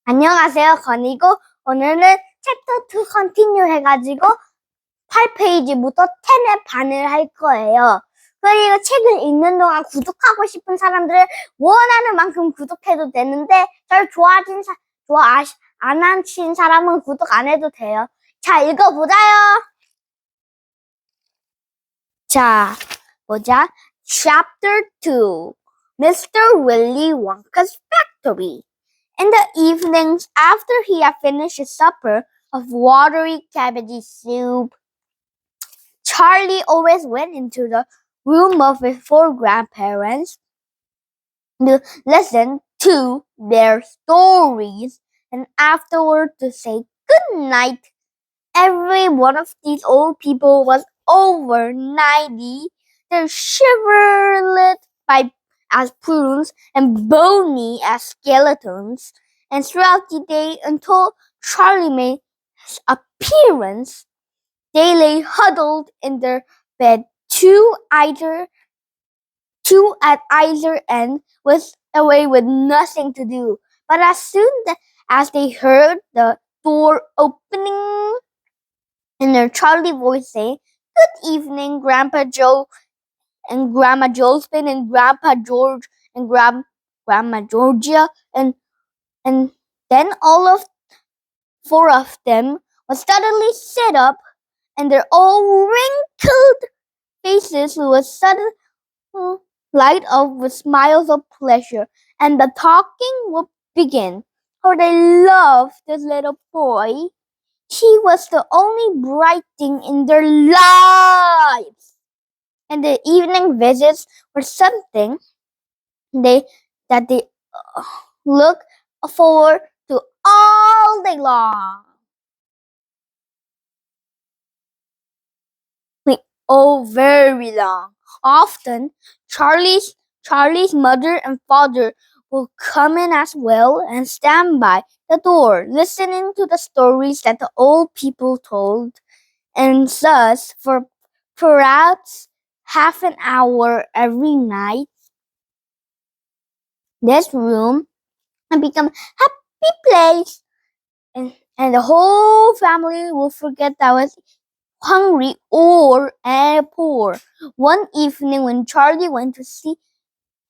안녕하세요, 건이고, 오늘은 챕터 2 컨티뉴 해가지고 8페이지부터 10의 반을 할 거예요. 그리고 책을 읽는 동안 구독하고 싶은 사람들은 원하는 만큼 구독해도 되는데, 절 안 하신 사람은 구독 안 해도 돼요. 자, 읽어보자요. 자, 보자. Chapter 2 Mr. Willy Wonka's Factory. In the evenings, after he had finished his supper of watery cabbage soup, Charlie always went into the room of his four grandparents to listen to their stories and afterward to say good night. Every one of these old people was over 90. Their shiverlet by as prunes and bony as skeletons, and throughout the day until Charlie made his appearance, they lay huddled in their bed, two at either end, with away with nothing to do. But as soon as they heard the door opening and their Charlie voice say, "Good evening, Grandpa Joe and Grandma Josephine and Grandpa George and Grandma Georgia," and then all of four of them would suddenly sit up, and their all wrinkled faces would suddenly light up with smiles of pleasure, and the talking would begin. For they loved this little boy. He was the only bright thing in their lives. And the evening visits were something they look forward to all day long. Very long. Often, Charlie's mother and father will come in as well and stand by the door, listening to the stories that the old people told, and thus for perhaps half an hour every night, this room had become a happy place, and the whole family will forget that was hungry or poor. One evening when Charlie went to see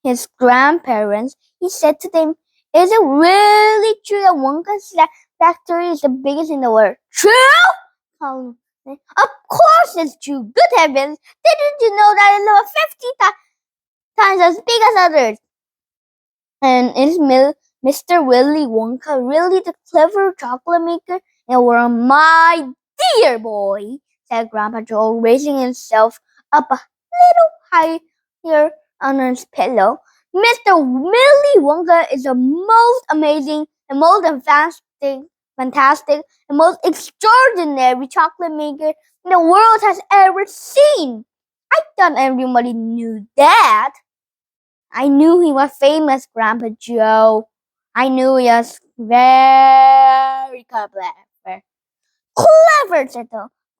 his grandparents, he said to them, "Is it really true that Wonka's factory is the biggest in the world?" "True?" "Of course it's true. Good heavens, didn't you know that it's over 50 times as big as others? And is Mr. Willy Wonka really the clever chocolate maker in the world?" "My dear boy," said Grandpa Joe, raising himself up a little higher on his pillow, "Mr. Willy Wonka is the most amazing and most fantastic and most extraordinary chocolate maker the world has ever seen. I thought everybody knew that." "I knew he was famous, Grandpa Joe. I knew he was very clever." "Clever,"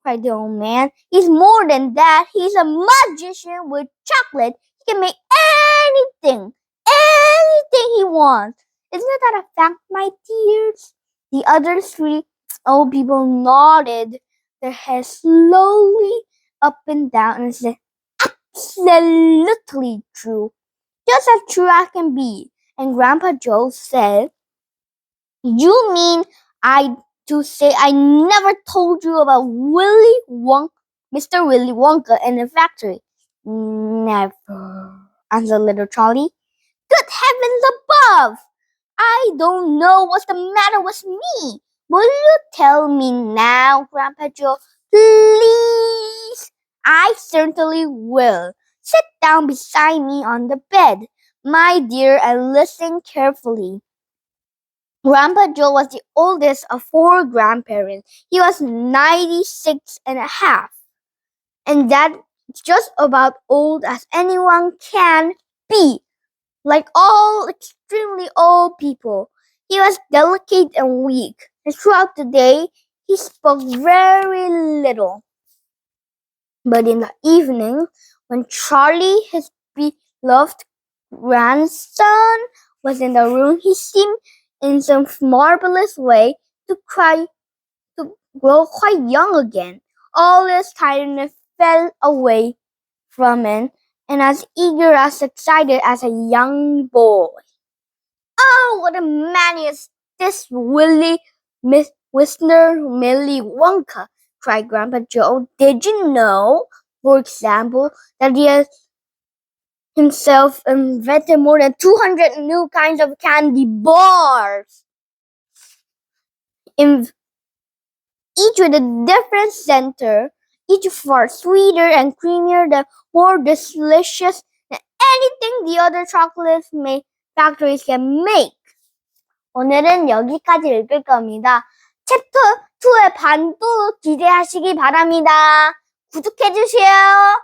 cried the old man. "He's more than that. He's a magician with chocolate. He can make anything he wants. Isn't that a fact, my dears?" The other three old people nodded their heads slowly up and down and said, "Absolutely true. Just as true as can be." And Grandpa Joe said, "You mean to say I never told you about Mr. Willy Wonka and the factory?" "Never," answered little Charlie. "Good heavens above! I don't know what's the matter with me. Will you tell me now, Grandpa Joe? Please?" "I certainly will. Sit down beside me on the bed, my dear, and listen carefully." Grandpa Joe was the oldest of four grandparents. He was 96 and a half, and that's just about old as anyone can be. Like all extremely old people, he was delicate and weak, and throughout the day he spoke very little. But in the evening, when Charlie, his beloved grandson, was in the room, he seemed in some marvelous way to grow quite young again. All his tiredness fell away from him, and as eager, as excited as a young boy. Oh, what a man is this Willie Mr. Millie Wonka, cried Grandpa Joe. Did you know, for example, that he has himself invented more than 200 new kinds of candy bars? In each with a different center, each far sweeter and creamier than more delicious than anything the other chocolate factories can make. 오늘은 여기까지 읽을 겁니다. 챕터 2의 반도 기대하시기 바랍니다. 구독해주세요.